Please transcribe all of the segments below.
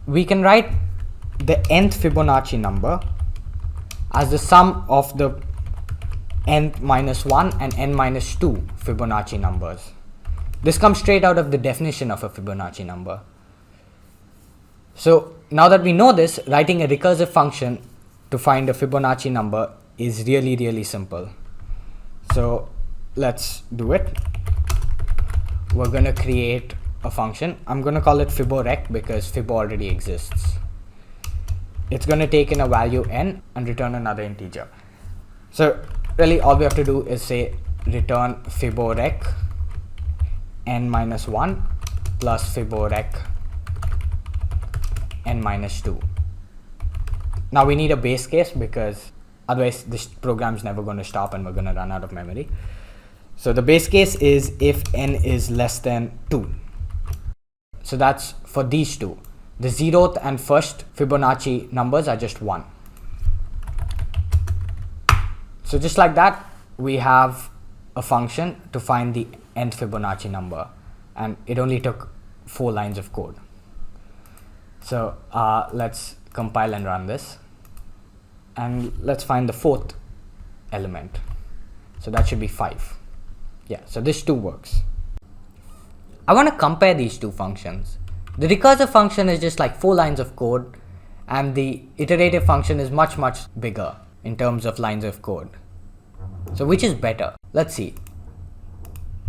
we can write the nth Fibonacci number as the sum of the n minus 1 and n minus 2 Fibonacci numbers. This comes straight out of the definition of a Fibonacci number. So now that we know this, writing a recursive function to find a Fibonacci number is really simple. So let's do it. We're going to create a function. I'm going to call it Fiborec because Fib already exists. It's going to take in a value n and return another integer. So really all we have to do is say return Fiborec n minus 1 plus Fiborec n minus 2. Now we need a base case because otherwise this program's never going to stop and we're going to run out of memory. So the base case is if n is less than 2. So that's for these two. The 0th and 1st Fibonacci numbers are just 1. So just like that, we have a function to find the nth Fibonacci number, and it only took 4 lines of code. So let's compile and run this, and let's find the 4th element. So that should be 5. Yeah, so this 2 works. I want to compare these two functions. The recursive function is just like 4 lines of code, and the iterative function is much bigger in terms of lines of code. So which is better? Let's see.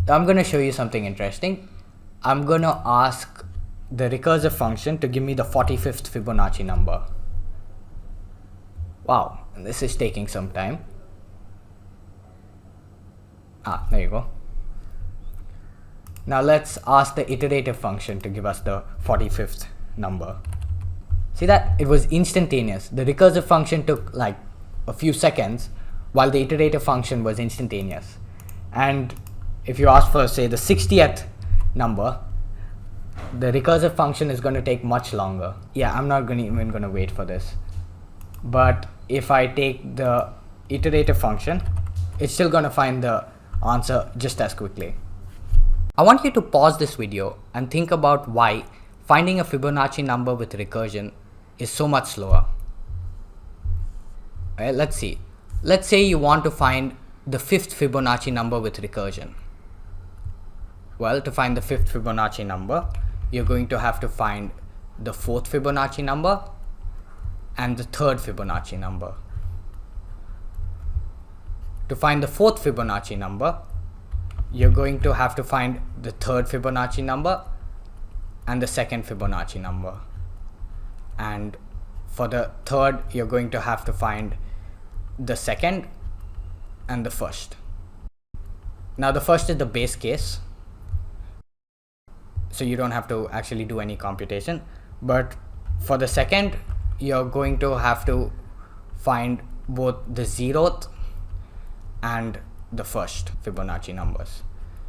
I'm going to show you something interesting. I'm going to ask the recursive function to give me the 45th Fibonacci number. Wow, this is taking some time. There you go. Now let's ask the iterative function to give us the 45th number. See that? It was instantaneous. The recursive function took like a few seconds, while the iterative function was instantaneous. And if you ask for, say, the 60th number, the recursive function is going to take much longer. Yeah, I'm not even going to wait for this. But if I take the iterative function, it's still going to find the answer just as quickly. I want you to pause this video and think about why finding a Fibonacci number with recursion is so much slower. Alright, let's see. Let's say you want to find the 5th Fibonacci number with recursion. Well, to find the 5th Fibonacci number, you're going to have to find the 4th Fibonacci number and the 3rd Fibonacci number. To find the 4th Fibonacci number, you're going to have to find the 3rd Fibonacci number and the 2nd Fibonacci number. And for the 3rd, you're going to have to find the 2nd and the 1st. Now the 1st is the base case, so you don't have to actually do any computation. But for the 2nd, you're going to have to find both the 0th and the 1st Fibonacci numbers.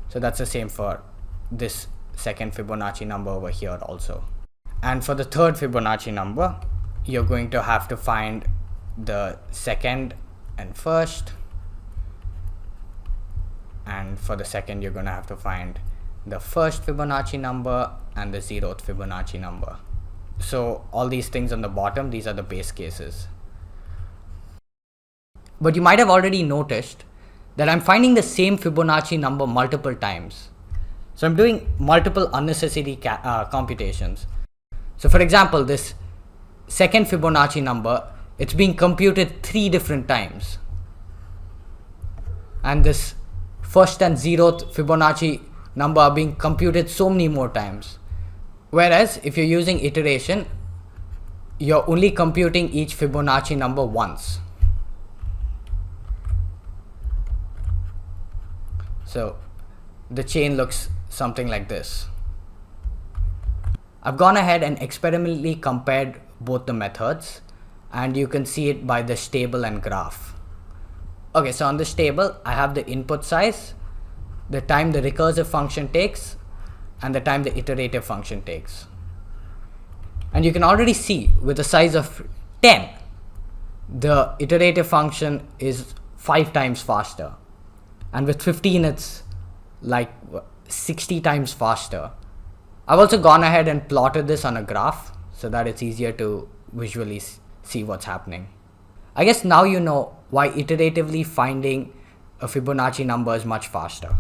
So that's the same for this 2nd Fibonacci number over here also. And for the 3rd Fibonacci number, you're going to have to find the 2nd and 1st. And for the 2nd, you're going to have to find the 1st Fibonacci number and the 0th Fibonacci number. So all these things on the bottom, these are the base cases. But you might have already noticed that I'm finding the same Fibonacci number multiple times. So I'm doing multiple unnecessary computations. So for example, this 2nd Fibonacci number, it's being computed 3 different times. And this 1st and 0th Fibonacci number are being computed so many more times. Whereas if you're using iteration, you're only computing each Fibonacci number once. So the chain looks something like this. I've gone ahead and experimentally compared both the methods, and you can see it by this table and graph. Okay, so on this table, I have the input size, the time the recursive function takes, and the time the iterative function takes. And you can already see with a size of 10, the iterative function is 5 times faster. And with 15, it's like 60 times faster. I've also gone ahead and plotted this on a graph. so that it's easier to visually see what's happening. I guess now you know why iteratively finding a Fibonacci number is much faster.